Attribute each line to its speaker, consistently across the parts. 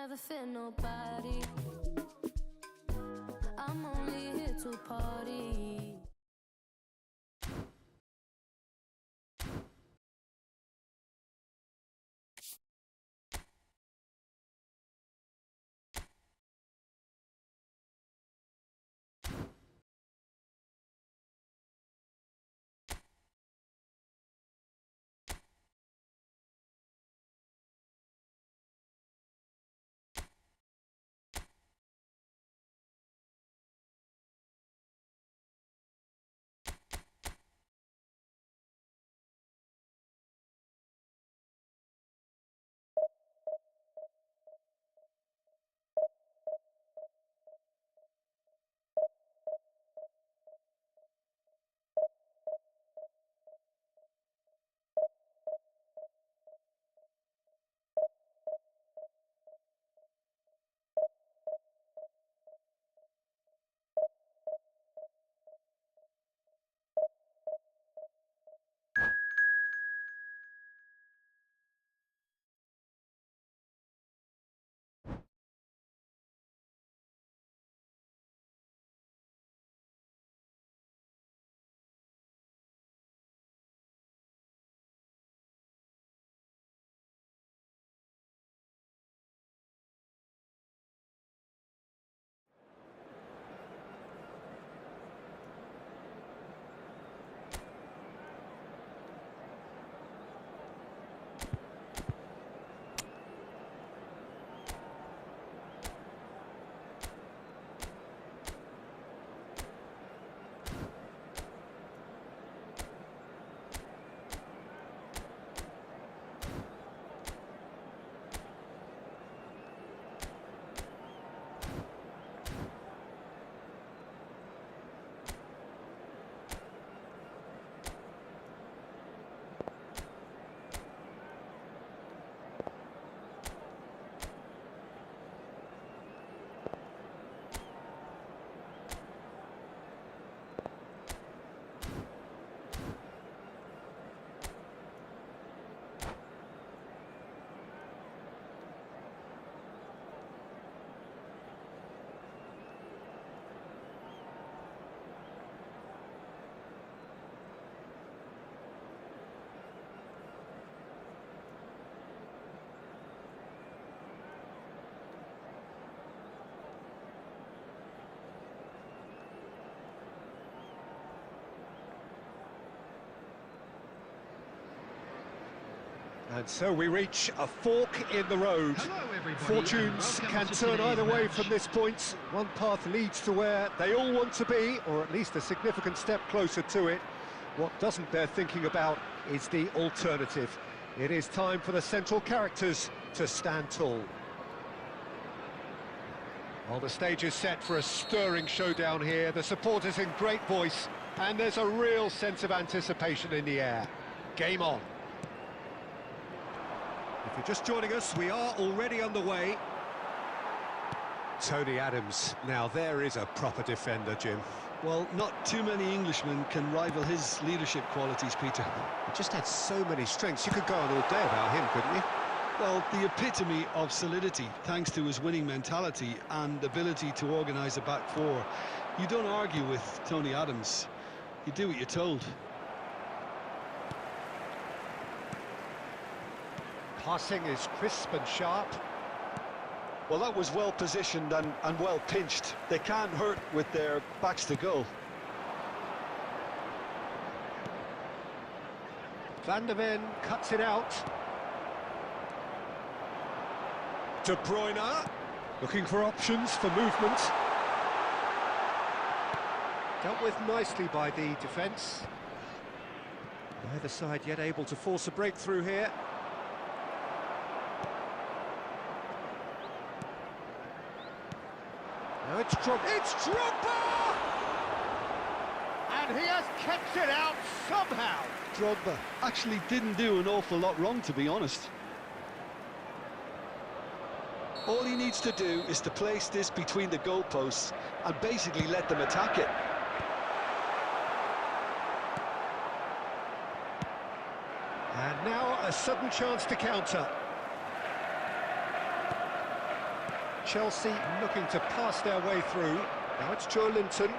Speaker 1: never fear nobody. I'm only here to party.
Speaker 2: And so we reach a fork in the road. Fortunes can turn either way from this point. One path leads to where they all want to be, or at least a significant step closer to it. What doesn't bear thinking about is the alternative. It is time for the central characters to stand tall. Well, the stage is set for a stirring showdown here. The supporters in great voice, and there's a real sense of anticipation in the air. Game on. If you're just joining us, we are already underway. Tony Adams. Now there is a proper defender, Jim.
Speaker 3: Well, not too many Englishmen can rival his leadership qualities, Peter.
Speaker 2: He just had so many strengths. You could go on all day about him, couldn't you?
Speaker 3: Well, the epitome of solidity, thanks to his winning mentality and ability to organise a back four. You don't argue with Tony Adams. You do what you're told.
Speaker 2: Passing is crisp and sharp.
Speaker 3: Well, that was well positioned and well pinched. They can't hurt with their backs to goal.
Speaker 2: Van der Ven cuts it out. De Bruyne looking for options for movement. Dealt with nicely by the defence. Neither side yet able to force a breakthrough here. Now it's Drogba! And he has kept it out somehow.
Speaker 3: Drogba actually didn't do an awful lot wrong, to be honest. All he needs to do is to place this between the goalposts and basically let them attack it.
Speaker 2: And now a sudden chance to counter. Chelsea looking to pass their way through. Now it's Joe Linton.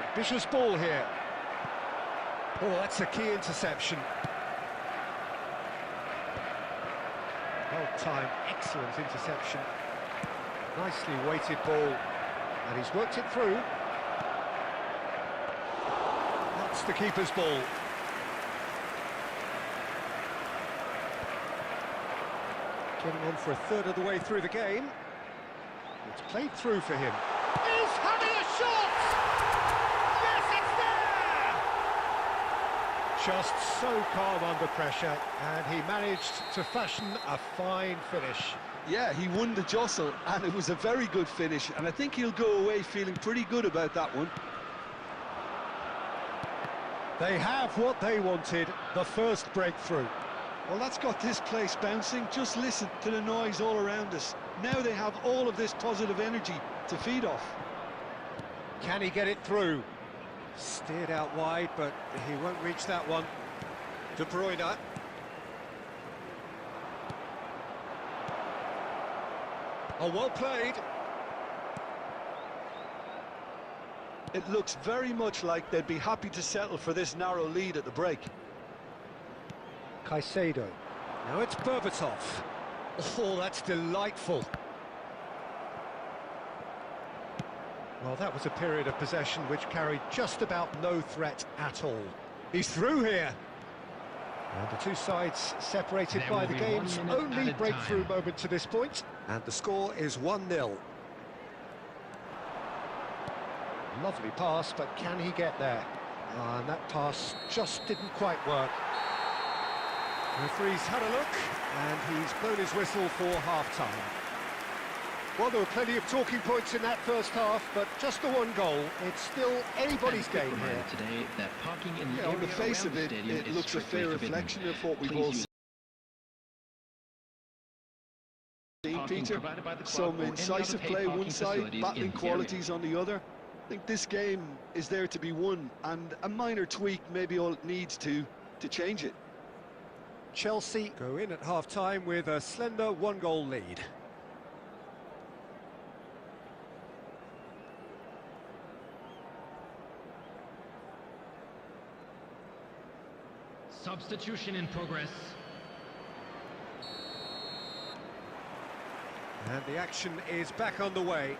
Speaker 2: Ambitious ball here. Oh, that's a key interception. Well-timed, excellent interception. Nicely weighted ball. And he's worked it through. That's the keeper's ball. Getting on for a third of the way through the game. It's played through for him. He's having a shot! Yes, it's there! Just so calm under pressure, and he managed to fashion a fine finish.
Speaker 3: Yeah, he won the jostle, and it was a very good finish, and I think he'll go away feeling pretty good about that one.
Speaker 2: They have what they wanted, the first breakthrough.
Speaker 3: Well, that's got this place bouncing. Just listen to the noise all around us. Now they have all of this positive energy to feed off.
Speaker 2: Can he get it through? Steered out wide, but he won't reach that one. De Bruyne. Oh, well played.
Speaker 3: It looks very much like they'd be happy to settle for this narrow lead at the break.
Speaker 2: Caicedo. Now it's Berbatov. Oh, that's delightful. Well, that was a period of possession which carried just about no threat at all. He's through here. And the two sides separated by the game's only breakthrough moment to this point. And the score is 1-0. Lovely pass, but can he get there? And that pass just didn't quite work. The referee's had a look, and he's blown his whistle for half-time. Well, there were plenty of talking points in that first half, but just the one goal. It's still anybody's game here.
Speaker 4: Today that parking in the
Speaker 3: On the face of it, it looks a fair reflection of what we've all seen, Peter. Some incisive play one side, battling qualities on the other. I think this game is there to be won, and a minor tweak may be all it needs to change it.
Speaker 2: Chelsea go in at half-time with a slender one-goal lead.
Speaker 4: Substitution in progress.
Speaker 2: And the action is back underway.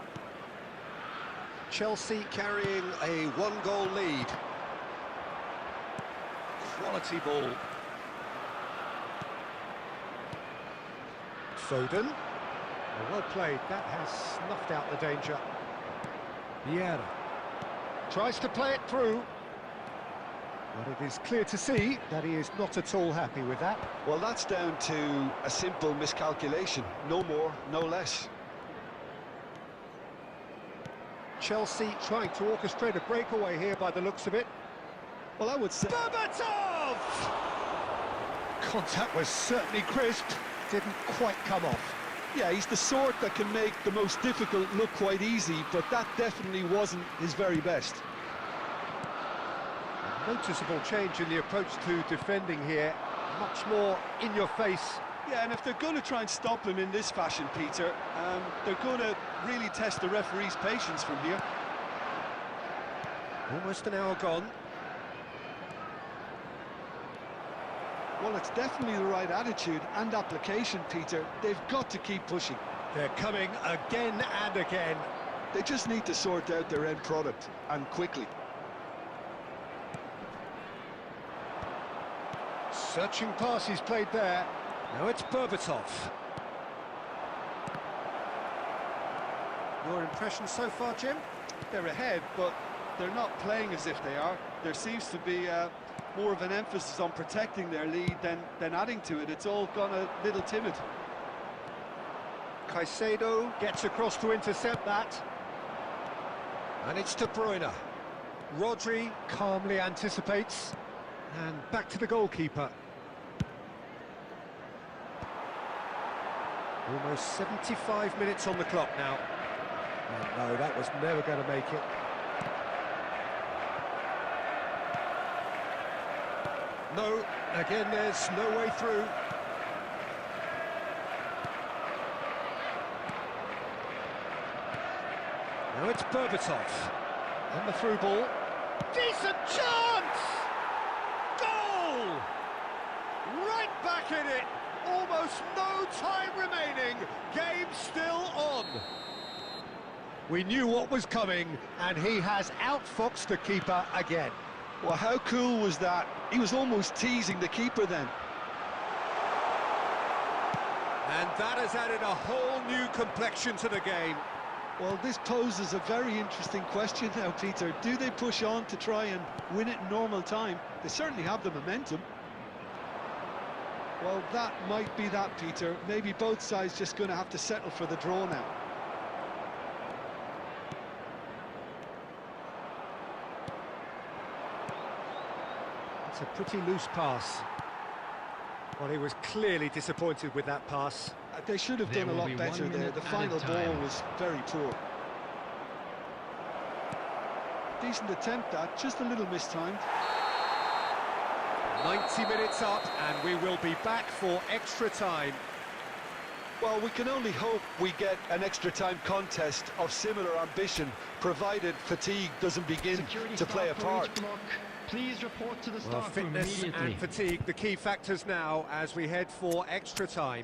Speaker 2: Chelsea carrying a one-goal lead. Quality ball. Foden. Well played, that has snuffed out the danger. Vieira tries to play it through. But it is clear to see that he is not at all happy with that.
Speaker 3: Well, that's down to a simple miscalculation. No more, no less.
Speaker 2: Chelsea trying to orchestrate a breakaway here by the looks of it.
Speaker 3: Well, I would say...
Speaker 2: Berbatov! Contact was certainly crisp. Didn't quite come off.
Speaker 3: Yeah, he's the sort that can make the most difficult look quite easy, but that definitely wasn't his very best.
Speaker 2: A noticeable change in the approach to defending here. Much more in your face.
Speaker 3: Yeah, and if they're going to try and stop him in this fashion, Peter, they're going to really test the referee's patience from here.
Speaker 2: Almost an hour gone.
Speaker 3: Well, it's definitely the right attitude and application, Peter. They've got to keep pushing.
Speaker 2: They're coming again and again.
Speaker 3: They just need to sort out their end product, and quickly.
Speaker 2: Searching pass he's played there. Now it's Berbatov. Your impression so far, Jim?
Speaker 3: They're ahead, but they're not playing as if they are. There seems to be more of an emphasis on protecting their lead than adding to it. It's all gone a little timid.
Speaker 2: Caicedo gets across to intercept that. And it's De Bruyne. Rodri calmly anticipates. And back to the goalkeeper. Almost 75 minutes on the clock now. And no, that was never going to make it. No, again there's no way through. Now it's Berbatov. And the through ball. Decent chance! Goal! Right back in it. Almost no time remaining. Game still on. We knew what was coming, and he has outfoxed the keeper again.
Speaker 3: Well, how cool was that? He was almost teasing the keeper then.
Speaker 2: And that has added a whole new complexion to the game.
Speaker 3: Well, this poses a very interesting question now, Peter. Do they push on to try and win it in normal time? They certainly have the momentum. Well, that might be that, Peter. Maybe both sides just going to have to settle for the draw now.
Speaker 2: It's a pretty loose pass. Well, he was clearly disappointed with that pass.
Speaker 3: They should have done a lot better there. The final ball was very poor. Decent attempt at, just a little mistimed.
Speaker 2: 90 minutes up, and we will be back for extra time.
Speaker 3: Well, we can only hope we get an extra time contest of similar ambition, provided fatigue doesn't begin to play a part.
Speaker 4: Please report to the
Speaker 2: Well,
Speaker 4: staff room
Speaker 2: fitness
Speaker 4: immediately.
Speaker 2: and fatigue, the key factors now as we head for extra time.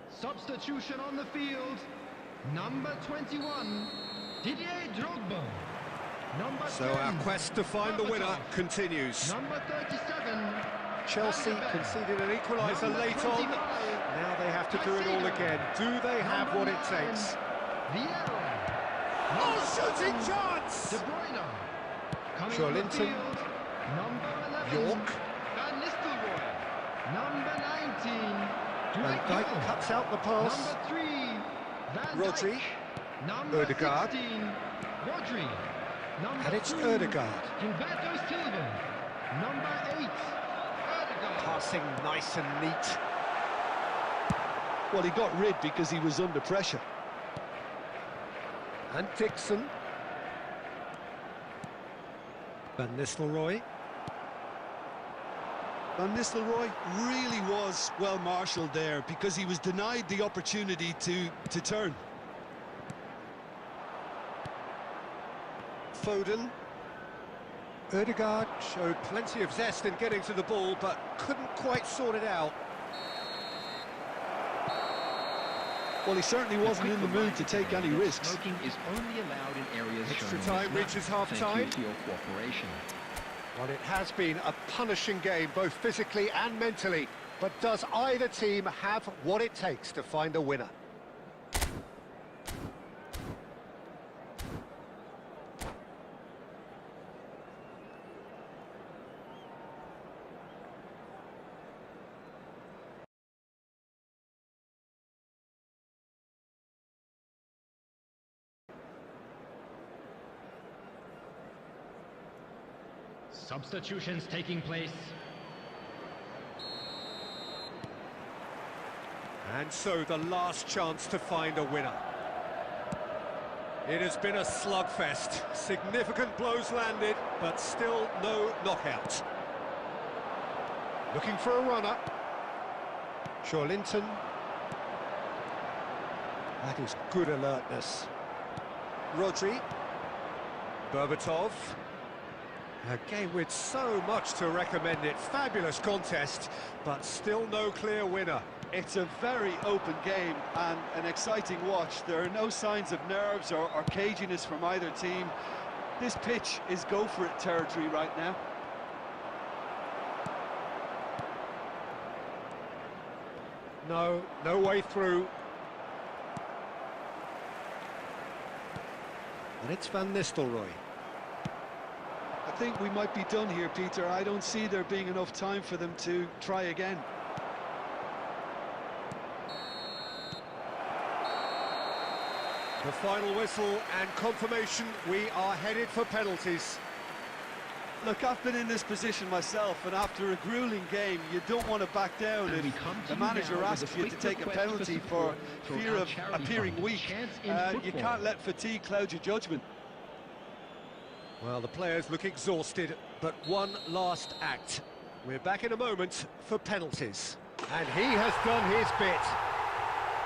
Speaker 4: Substitution on the field. Number 21, Didier Drogba. Number
Speaker 2: So
Speaker 4: 10,
Speaker 2: our quest to find the winner
Speaker 4: Berbatov.
Speaker 2: continues.
Speaker 4: Number 37,
Speaker 2: Chelsea
Speaker 4: Van de Beek.
Speaker 2: conceded an equaliser
Speaker 4: Number
Speaker 2: late on.
Speaker 4: 29,
Speaker 2: Now they have to do it all again. Do they have
Speaker 4: Number
Speaker 2: what it
Speaker 4: 9,
Speaker 2: takes?
Speaker 4: Vieira.
Speaker 2: Oh,
Speaker 4: Number
Speaker 2: shooting
Speaker 4: 7,
Speaker 2: chance!
Speaker 4: De Bruyne. Coming
Speaker 2: Joe
Speaker 4: on the
Speaker 2: Linton.
Speaker 4: field, number 11,
Speaker 2: York.
Speaker 4: Van Nistelrooy. Number 19,
Speaker 2: Van Dijk cuts out the pass.
Speaker 4: Number 3, Van
Speaker 2: Rodri.
Speaker 4: Dijk. Number
Speaker 2: Ødegaard.
Speaker 4: 16, Rodri. Number
Speaker 2: And it's
Speaker 4: 2,
Speaker 2: Ødegaard.
Speaker 4: Gilberto Silva. Number 8, Ødegaard.
Speaker 2: Passing nice and neat.
Speaker 3: Well, he got rid because he was under pressure.
Speaker 2: And Dixon. Van Nistelrooy.
Speaker 3: Van Nistelrooy really was well marshalled there because he was denied the opportunity to turn.
Speaker 2: Foden. Ødegaard showed plenty of zest in getting to the ball, but couldn't quite sort it out.
Speaker 3: Well, he certainly wasn't in the mood to take any risks.
Speaker 4: Smoking is only allowed in areas
Speaker 2: Extra
Speaker 4: shown on
Speaker 2: time
Speaker 4: this
Speaker 2: reaches
Speaker 4: map.
Speaker 2: half-time.
Speaker 4: Thank you for your cooperation.
Speaker 2: Well, it has been a punishing game, both physically and mentally. But does either team have what it takes to find a winner?
Speaker 4: Substitutions taking place.
Speaker 2: And so the last chance to find a winner. It has been a slugfest. Significant blows landed, but still no knockout. Looking for a runner. Joe Linton. That is good alertness. Rodri. Berbatov. A game with so much to recommend it. Fabulous contest, but still no clear winner.
Speaker 3: It's a very open game and an exciting watch. There are no signs of nerves or caginess from either team. This pitch is go-for-it territory right now.
Speaker 2: No way through. And it's Van Nistelrooy.
Speaker 3: I think we might be done here, Peter. I don't see there being enough time for them to try again.
Speaker 2: The final whistle and confirmation, we are headed for penalties.
Speaker 3: Look, I've been in this position myself, and after a grueling game, you don't want to back down if the manager asks you to take a penalty for fear of appearing weak. You can't let fatigue cloud your judgment.
Speaker 2: Well, the players look exhausted, but one last act. We're back in a moment for penalties. And he has done his bit.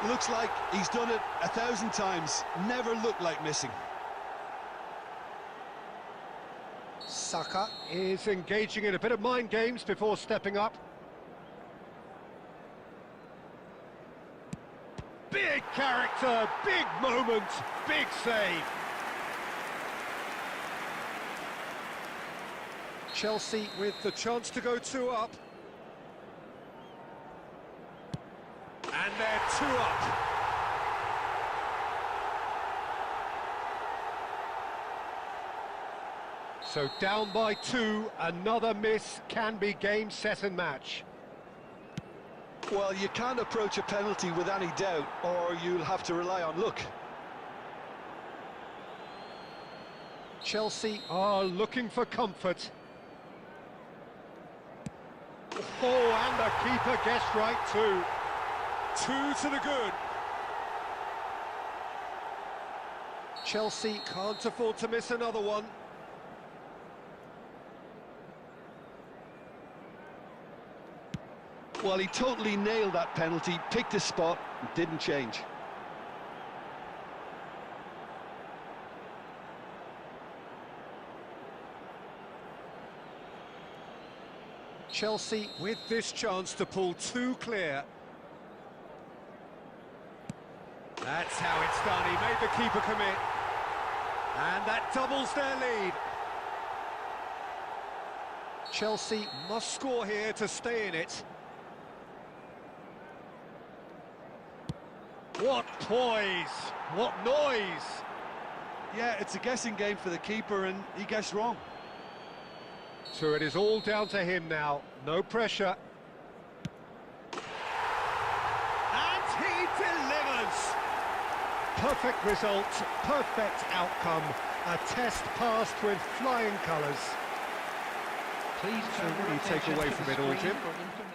Speaker 3: Looks like he's done it 1,000 times. Never looked like missing.
Speaker 2: Saka is engaging in a bit of mind games before stepping up. Big character, big moment, big save. Chelsea with the chance to go 2 up. And they're 2 up. So down by 2, another miss can be game, set and match.
Speaker 3: Well, you can't approach a penalty with any doubt, or you'll have to rely on luck.
Speaker 2: Chelsea are looking for comfort. Oh, and the keeper guessed right too. 2 to the good. Chelsea can't afford to miss another one.
Speaker 3: Well, he totally nailed that penalty, picked his spot, and didn't change.
Speaker 2: Chelsea with this chance to pull 2 clear. That's how it's done, he made the keeper commit. And that doubles their lead. Chelsea must score here to stay in it. What poise, what noise!
Speaker 3: Yeah, it's a guessing game for the keeper, and he guessed wrong.
Speaker 2: So it is all down to him now, no pressure. And he delivers! Perfect result, perfect outcome, a test passed with flying colours.
Speaker 4: Please
Speaker 2: So
Speaker 4: turn
Speaker 2: what do
Speaker 4: your
Speaker 2: you take
Speaker 4: attention
Speaker 2: away
Speaker 4: to
Speaker 2: from
Speaker 4: the
Speaker 2: it all,
Speaker 4: screen
Speaker 2: Jim?
Speaker 4: for information.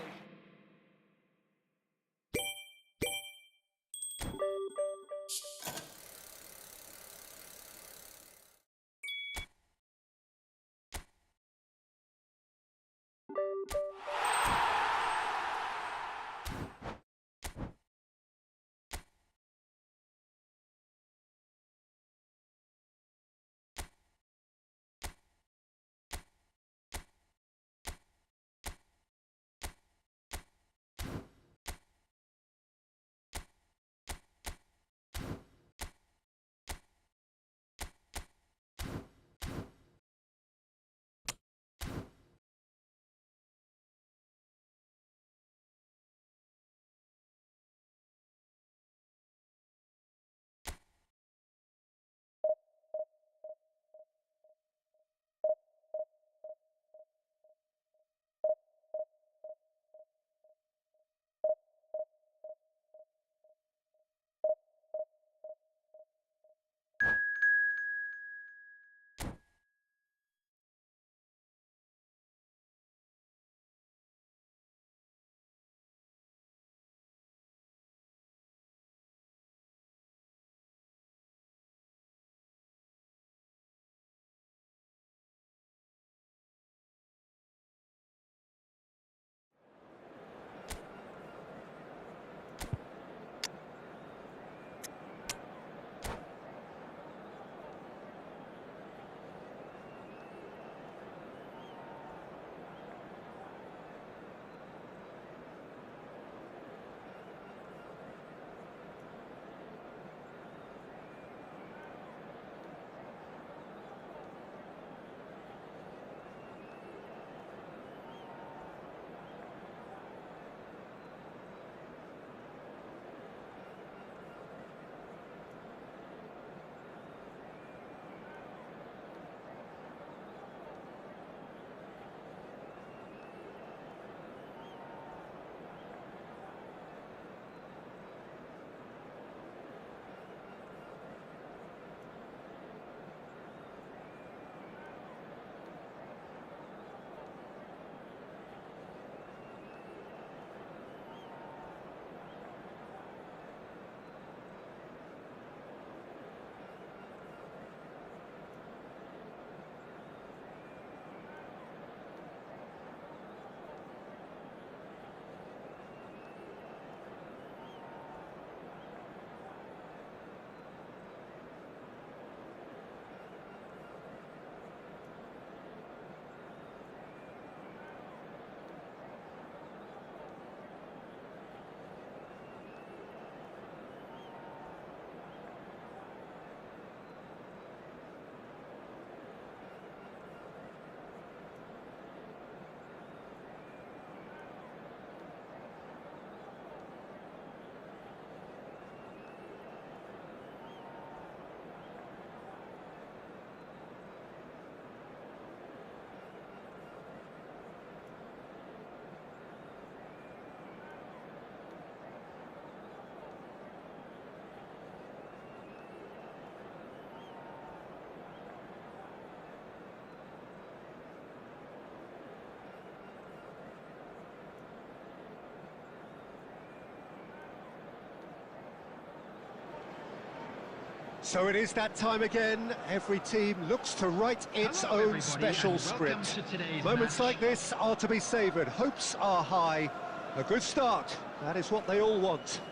Speaker 2: So it is that time again. Every team looks to write its
Speaker 4: Hello,
Speaker 2: own
Speaker 4: everybody,
Speaker 2: special
Speaker 4: and welcome
Speaker 2: script.
Speaker 4: to today's
Speaker 2: Moments
Speaker 4: match.
Speaker 2: like this are to be savoured. Hopes are high. A good start. That is what they all want.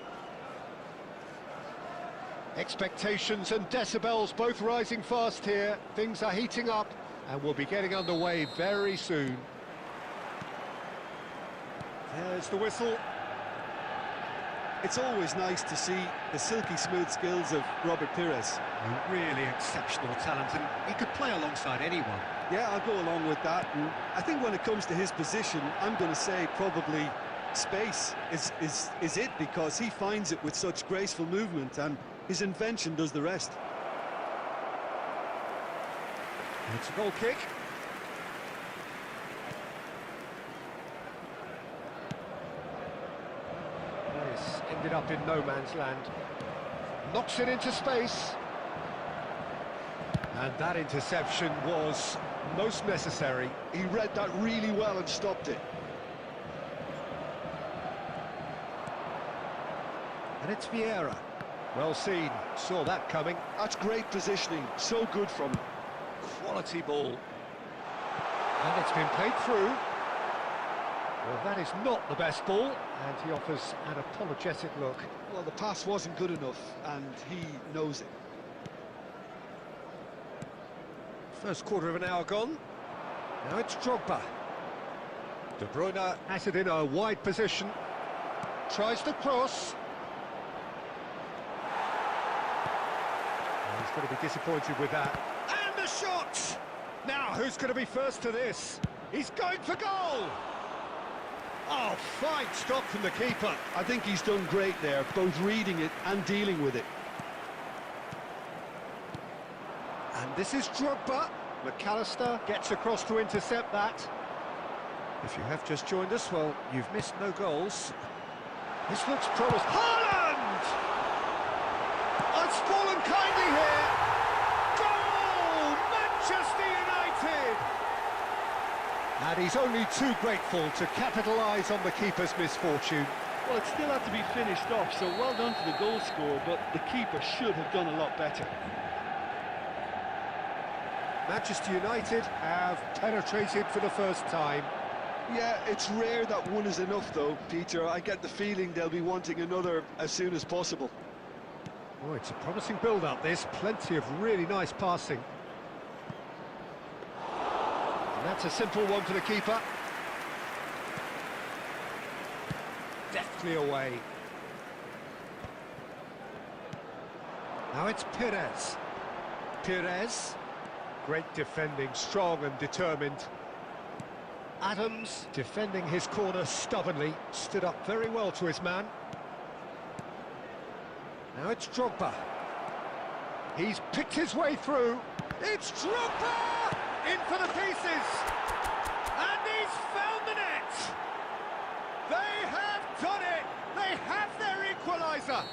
Speaker 2: Expectations and decibels both rising fast here. Things are heating up and we'll be getting underway very soon. There's the whistle.
Speaker 3: It's always nice to see the silky smooth skills of Robert Pires.
Speaker 2: A really exceptional talent, and he could play alongside anyone.
Speaker 3: Yeah, I'll go along with that. And I think when it comes to his position, I'm going to say probably space is it, because he finds it with such graceful movement and his invention does the rest.
Speaker 2: It's a goal kick. This ended up in no man's land. Knocks it into space. And that interception was most necessary.
Speaker 3: He read that really well and stopped it.
Speaker 2: And it's Vieira. Well seen, saw that coming.
Speaker 3: That's great positioning, so good from him.
Speaker 2: Quality ball. And it's been played through. Well, that is not the best ball, and he offers an apologetic look.
Speaker 3: Well, the pass wasn't good enough, and he knows it.
Speaker 2: First quarter of an hour gone. Now it's Drogba. De Bruyne has it in a wide position. Tries the cross. He's going to be disappointed with that. And the shot! Now, who's going to be first to this? He's going for goal! Oh, fine stop from the keeper.
Speaker 3: I think he's done great there, both reading it and dealing with it.
Speaker 2: And this is Drogba. McAllister gets across to intercept that. If you have just joined us, well, you've missed no goals. This looks promising. Haaland! It's fallen kindly here. Goal! Manchester United! And he's only too grateful to capitalise on the keeper's misfortune.
Speaker 5: Well, it still had to be finished off, so well done to the goal scorer, but the keeper should have done a lot better.
Speaker 2: Manchester United have penetrated for the first time.
Speaker 3: Yeah, it's rare that one is enough, though, Peter. I get the feeling they'll be wanting another as soon as possible.
Speaker 2: Oh, it's a promising build-up, this. Plenty of really nice passing. And that's a simple one for the keeper. Deftly away. Now it's Pires. Pires. Great defending, strong and determined. Adams defending his corner stubbornly. Stood up very well to his man. Now it's Drogba. He's picked his way through. It's Drogba! In for the pieces! And he's found the net! They have done it! They have their equaliser!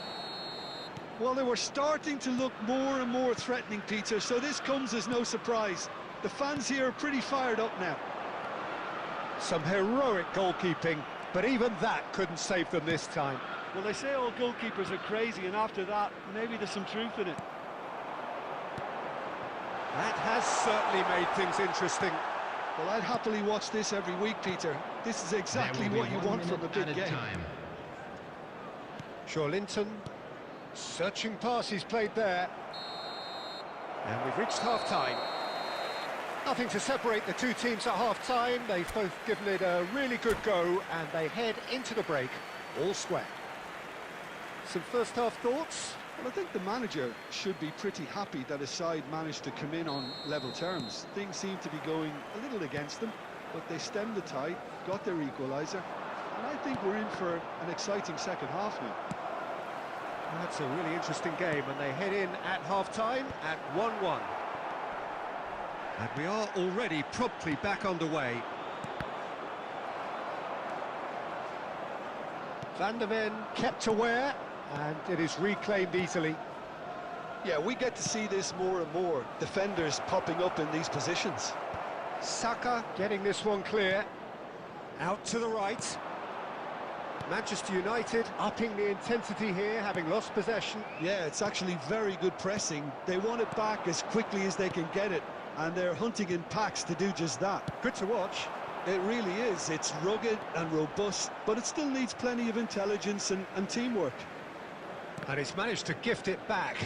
Speaker 3: Well, they were starting to look more and more threatening, Peter, so this comes as no surprise. The fans here are pretty fired up now.
Speaker 2: Some heroic goalkeeping, but even that couldn't save them this time.
Speaker 5: Well, they say all goalkeepers are crazy, and after that, maybe there's some truth in it.
Speaker 2: That has certainly made things interesting.
Speaker 3: Well, I'd happily watch this every week, Peter. This is exactly what you want from a big game.
Speaker 2: Joelinton, searching pass he's played there. And we've reached half-time. Nothing to separate the two teams at half-time. They've both given it a really good go, and they head into the break all square. Some first-half thoughts?
Speaker 3: Well, I think the manager should be pretty happy that his side managed to come in on level terms. Things seem to be going a little against them, but they stemmed the tide, got their equaliser, and I think we're in for an exciting second half now.
Speaker 2: That's a really interesting game, and they head in at half-time at 1-1. And we are already promptly back underway. Van der Ven kept aware, and it is reclaimed easily.
Speaker 3: Yeah, we get to see this more and more. Defenders popping up in these positions.
Speaker 2: Saka getting this one clear. Out to the right. Manchester United upping the intensity here, having lost possession.
Speaker 3: Yeah, it's actually very good pressing. They want it back as quickly as they can get it, and they're hunting in packs to do just that.
Speaker 2: Good to watch.
Speaker 3: It really is. It's rugged and robust, but it still needs plenty of intelligence and teamwork.
Speaker 2: And he's managed to gift it back.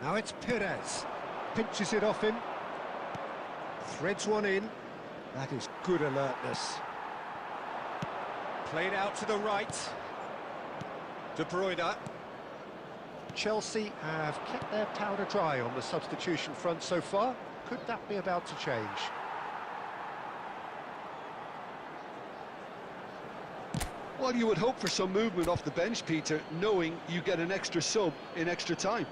Speaker 2: Now it's Perez. Pinches it off him. Threads one in. That is good alertness. Played out to the right. De Bruyne. Chelsea have kept their powder dry on the substitution front so far. Could that be about to change?
Speaker 3: Well, you would hope for some movement off the bench, Peter, knowing you get an extra sub in extra time.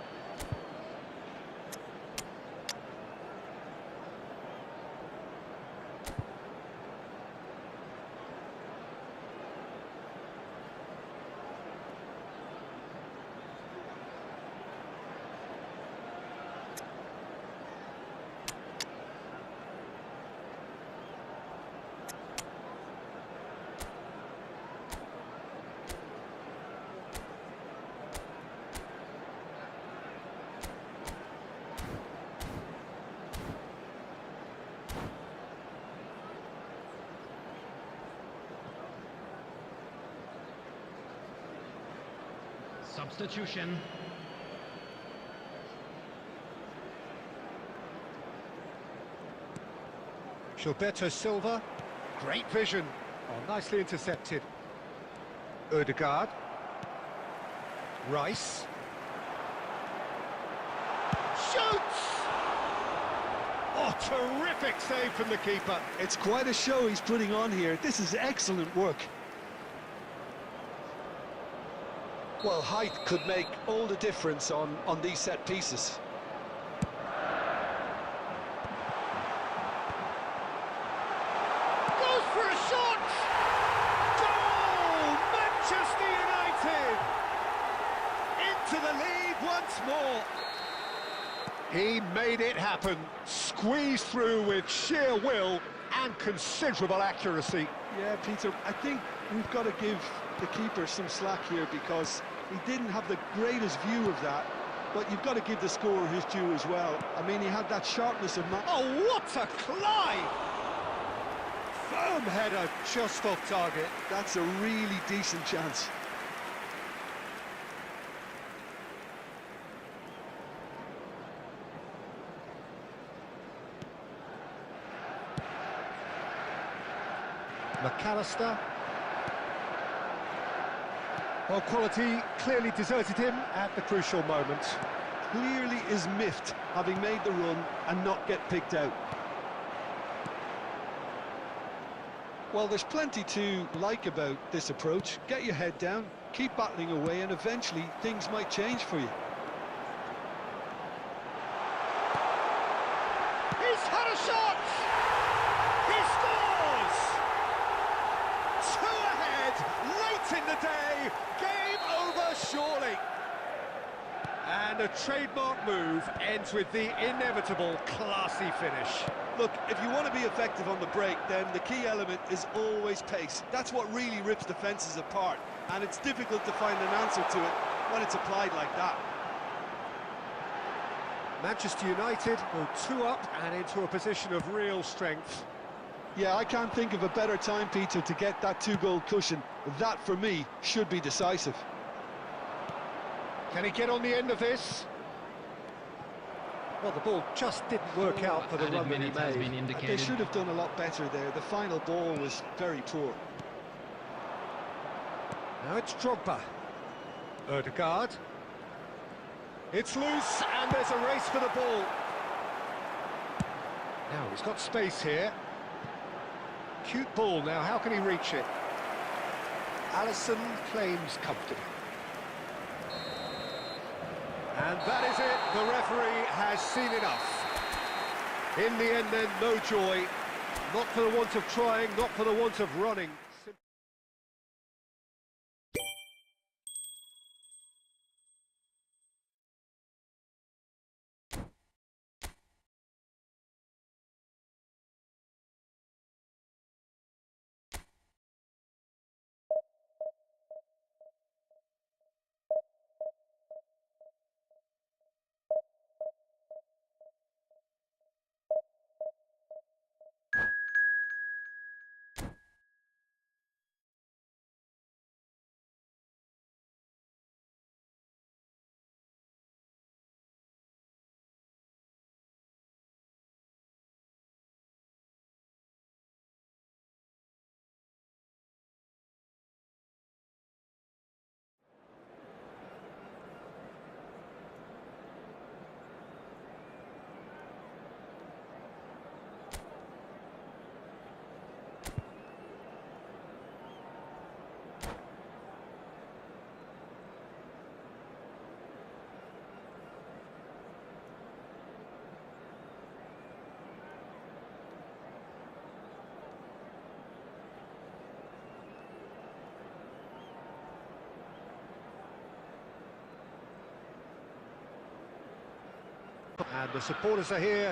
Speaker 4: Substitution.
Speaker 2: Gilberto Silva. Great vision. Oh, nicely intercepted. Ødegaard. Rice. Shoots! Oh, terrific save from the keeper.
Speaker 3: It's quite a show he's putting on here. This is excellent work. Well, height could make all the difference on these set pieces.
Speaker 2: Goes for a shot! Goal! Manchester United! Into the lead once more. He made it happen. Squeezed through with sheer will and considerable accuracy.
Speaker 3: Yeah, Peter, I think we've got to give the keeper some slack here because he didn't have the greatest view of that, but you've got to give the scorer his due as well. I mean, he had that sharpness of mind.
Speaker 2: Oh, what a climb! Firm header, just off target.
Speaker 3: That's a really decent chance.
Speaker 2: McAllister. Well, quality clearly deserted him at the crucial moment.
Speaker 3: Clearly is miffed, having made the run and not get picked out. Well, there's plenty to like about this approach. Get your head down, keep battling away, and eventually things might change for you.
Speaker 2: He's had a shot! He scores! Two ahead, late in the day, game over surely. And a trademark move ends with the inevitable classy finish.
Speaker 3: Look, if you want to be effective on the break, then the key element is always pace. That's what really rips defences apart, and it's difficult to find an answer to it when it's applied like that.
Speaker 2: Manchester United go 2 up and into a position of real strength.
Speaker 3: Yeah, I can't think of a better time, Peter, to get that 2-goal cushion. That, for me, should be decisive.
Speaker 2: Can he get on the end of this? Well, the ball just didn't work out for the run that he
Speaker 4: has been
Speaker 2: made.
Speaker 4: indicated.
Speaker 3: They should have done a lot better there. The final ball was very poor.
Speaker 2: Now it's Drogba. Ødegaard. It's loose, and there's a race for the ball. Now, he's got space here. Cute ball now, how can he reach it? Alisson claims comfortably. And that is it, the referee has seen enough. In the end then, no joy. Not for the want of trying, not for the want of running. and the supporters are here